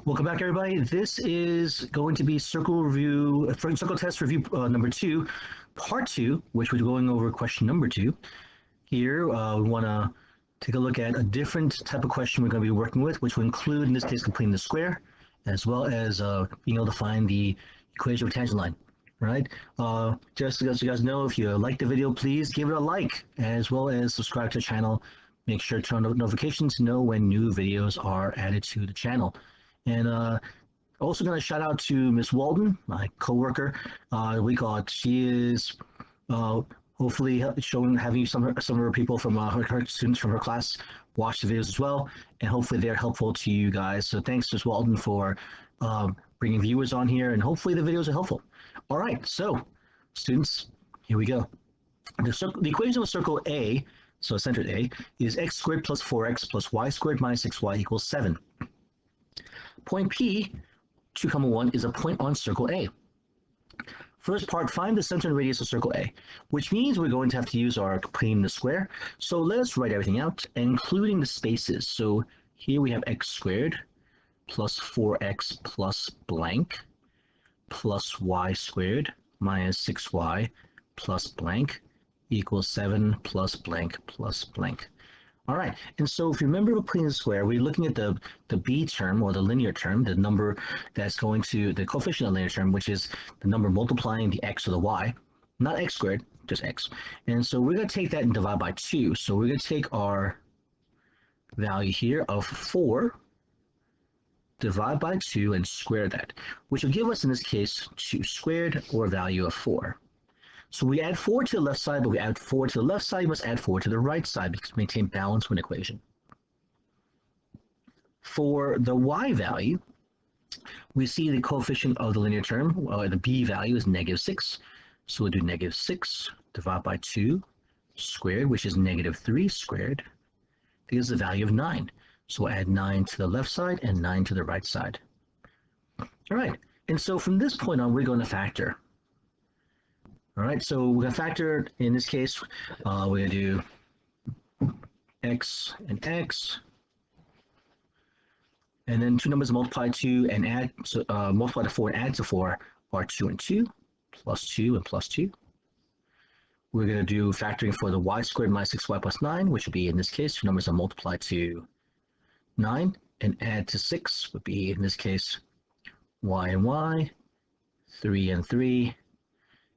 Welcome back, everybody. This is going to be circle test review number 2, part 2, which we're going over question number 2. Here, we want to take a look at a different type of question we're going to be working with, which will include, in this case, completing the square, as well as being able to find the equation of a tangent line. Right? Just as you guys know, if you like the video, please give it a like, as well as subscribe to the channel. Make sure to turn on notifications to know when new videos are added to the channel. And also going to shout out to Miss Walden, my coworker. She is hopefully having some of her people from her students from her class watch the videos as well, and hopefully they're helpful to you guys. So thanks, Miss Walden, for bringing viewers on here, and hopefully the videos are helpful. All right, so students, here we go. The equation of a circle A, so centered A, is x squared plus 4x plus y squared minus 6y equals 7. Point P, 2, 1, is a point on circle A. First part, find the center and radius of circle A, which means we're going to have to use our completing the square. So let's write everything out, including the spaces. So here we have x squared plus 4x plus blank plus y squared minus 6y plus blank equals 7 plus blank plus blank. All right, and so if you remember completing the square, we're looking at the b term, or the linear term, the number that's going to the coefficient of the linear term, which is the number multiplying the x or the y, not x squared, just x. And so we're going to take that and divide by 2. So we're going to take our value here of 4, divide by 2, and square that, which will give us, in this case, 2 squared, or a value of 4. So we add 4 to the left side, but we add 4 to the left side, we must add 4 to the right side because we maintain balance with an equation. For the y value, we see the coefficient of the linear term, the b value is -6. So we'll do -6 divided by 2 squared, which is -3 squared, gives the value of 9. So we'll add 9 to the left side and 9 to the right side. All right, and so from this point on, we're going to factor. All right, so we're going to factor, in this case, we're going to do x and x, and then two numbers multiply 2 and add, so multiply to 4 and add to 4 are 2 and 2, plus 2 and plus 2. We're going to do factoring for the y squared minus 6y plus 9, which would be, in this case, two numbers are multiply to 9 and add to 6 would be, in this case, y and y, 3 and 3,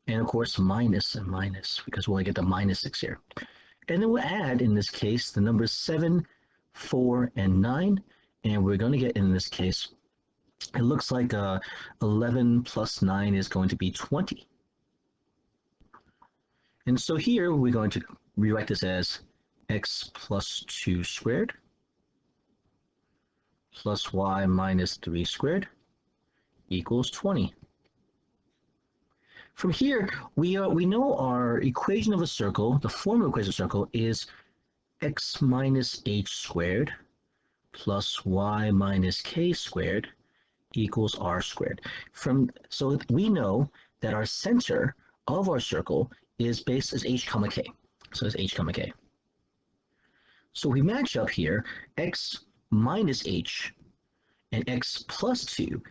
and of course minus and minus, because we only get the -6 here. And then we'll add, in this case, the numbers 7, 4, and 9, and we're going to get, in this case, it looks like 11 plus 9 is going to be 20. And so here we're going to rewrite this as x plus 2 squared plus y minus 3 squared equals 20. From here, we know our equation of a circle, the formula equation of a circle, is x minus h squared plus y minus k squared equals r squared. So we know that our center of our circle is based as h comma k. So it's h comma k. So we match up here x minus h and x plus 2.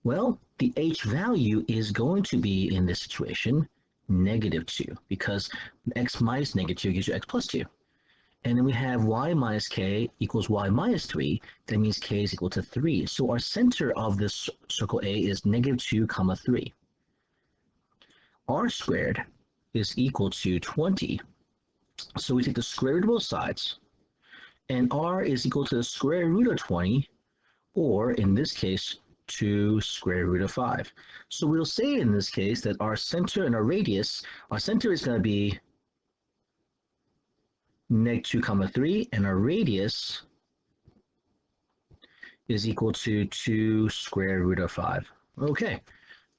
Well, the h value is going to be, in this situation, -2, because x minus -2 gives you x plus 2. And then we have y minus k equals y minus 3. That means k is equal to 3. So our center of this circle A is -2, 3. R squared is equal to 20. So we take the square root of both sides, and r is equal to the square root of 20, or in this case, 2 square root of 5. So we'll say in this case that our center and our radius, our center is going to be -2, 3, and our radius is equal to 2 square root of 5. Okay,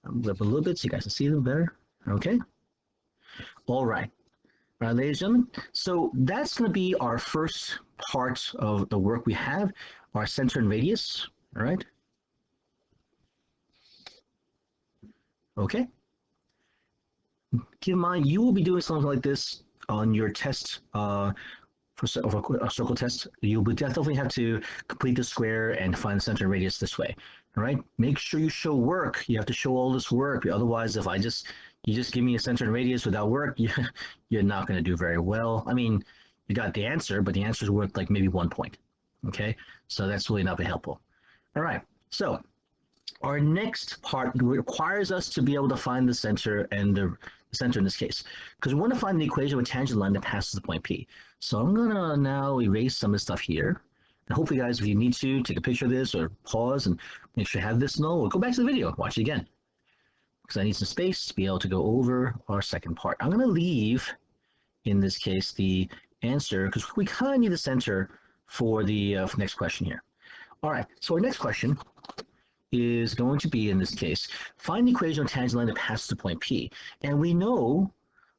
I'm up a little bit so you guys can see them better. Okay, all right. All right, ladies and gentlemen, so that's going to be our first part of the work we have, our center and radius, all right? Okay. Keep in mind, you will be doing something like this on your test for a circle test, you would definitely have to complete the square and find the center and radius this way. All right. Make sure you show work. You have to show all this work. Otherwise, if you just give me a center and radius without work, you're not going to do very well. I mean, you got the answer, but the answer is worth like maybe 1 point. Okay. So that's really not very helpful. All right. So our next part requires us to be able to find the center and the center in this case, because we want to find the equation of a tangent line that passes the point P. So I'm going to now erase some of the stuff here. And hopefully, guys, if you need to, take a picture of this or pause and make sure you have this null, or go back to the video, watch it again. Because I need some space to be able to go over our second part. I'm going to leave, in this case, the answer, because we kind of need the center for the next question here. All right, so our next question is going to be, in this case, find the equation of a tangent line that passes the point P. And we know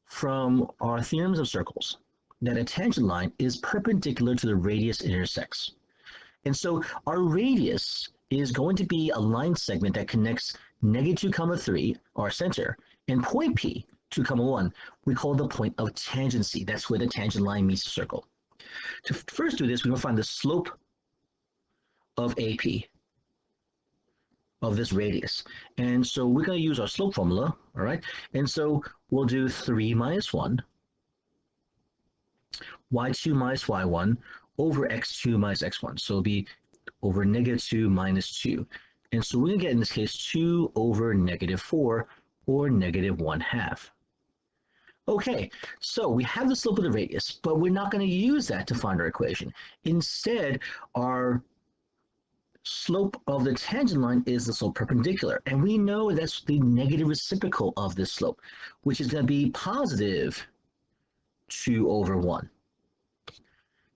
from our theorems of circles that a tangent line is perpendicular to the radius it intersects. And so our radius is going to be a line segment that connects -2, 3, our center, and point P, 2, 1, we call the point of tangency. That's where the tangent line meets the circle. To first do this, we're going to find the slope of AP, of this radius. And so we're going to use our slope formula, all right? And so we'll do 3 minus 1, y2 minus y1 over x2 minus x1. So it'll be over -2 minus 2. And so we're going to get, in this case, 2 over -4, or -1/2. Okay, so we have the slope of the radius, but we're not going to use that to find our equation. Instead, our slope of the tangent line is the slope perpendicular, and we know that's the negative reciprocal of this slope, which is going to be positive 2 over 1.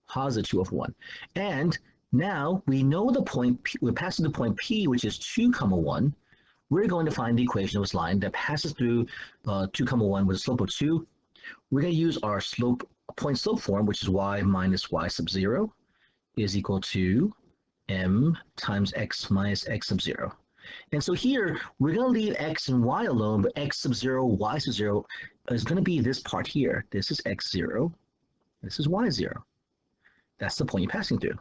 Positive 2 over 1. And now we know the point P, we're passing the point P, which is 2, 1. We're going to find the equation of this line that passes through 2, 1 with a slope of 2. We're going to use our point slope form, which is y minus y sub 0 is equal to m times x minus x sub 0. And so here, we're going to leave x and y alone, but x sub 0, y sub 0 is going to be this part here. This is x0, this is y0. That's the point you're passing through.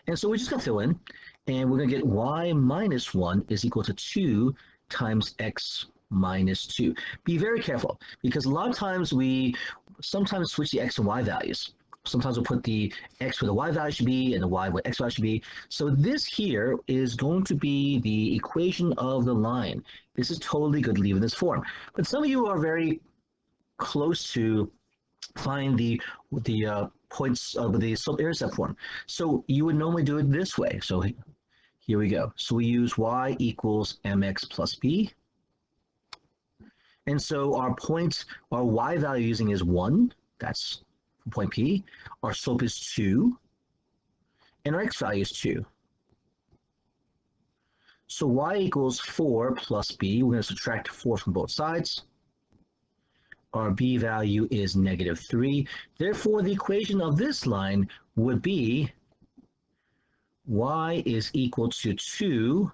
And so we're just going to fill in, and we're going to get y minus 1 is equal to 2 times x minus 2. Be very careful, because a lot of times we sometimes switch the x and y values. Sometimes we'll put the x where the y value should be and the y where x value should be. So this here is going to be the equation of the line. This is totally good to leave in this form. But some of you are very close to find the points of the slope-intercept form. So you would normally do it this way. So here we go. So we use y equals mx plus b. And so our y value using is 1. That's point P. Our slope is 2. And our x value is 2. So y equals 4 plus b. We're going to subtract 4 from both sides. Our b value is -3. Therefore, the equation of this line would be y is equal to 2x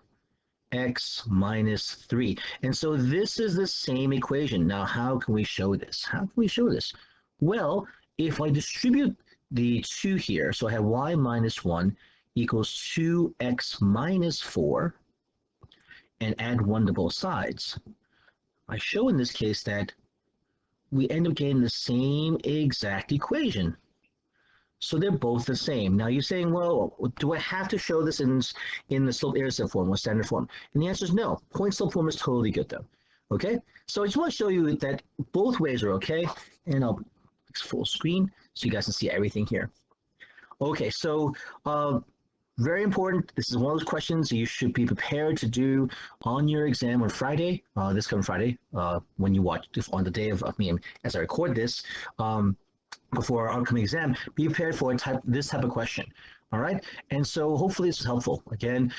minus 3. And so this is the same equation. Now, how can we show this? How can we show this? Well, if I distribute the 2 here, so I have y minus 1 equals 2x minus 4, and add 1 to both sides, I show in this case that we end up getting the same exact equation. So they're both the same. Now you're saying, well, do I have to show this in the slope-intercept form or standard form? And the answer is no. Point slope form is totally good though. Okay? So I just want to show you that both ways are okay. And I'll full screen so you guys can see everything here. Okay, so very important. This is one of those questions you should be prepared to do on your exam on Friday, this coming Friday, when you watch this on the day of as I record this, before our upcoming exam. Be prepared for this type of question. All right, and so hopefully this is helpful. Again,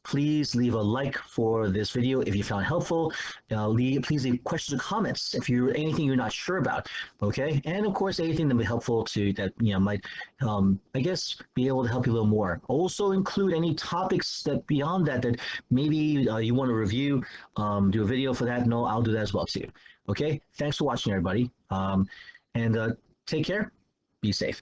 please leave a like for this video if you found it helpful. Please leave questions or comments if anything you're not sure about. Okay, and of course anything that would be helpful to that might I guess be able to help you a little more. Also include any topics that beyond that maybe you want to review, do a video for that. No, I'll do that as well too. Okay, thanks for watching everybody, and take care. Be safe.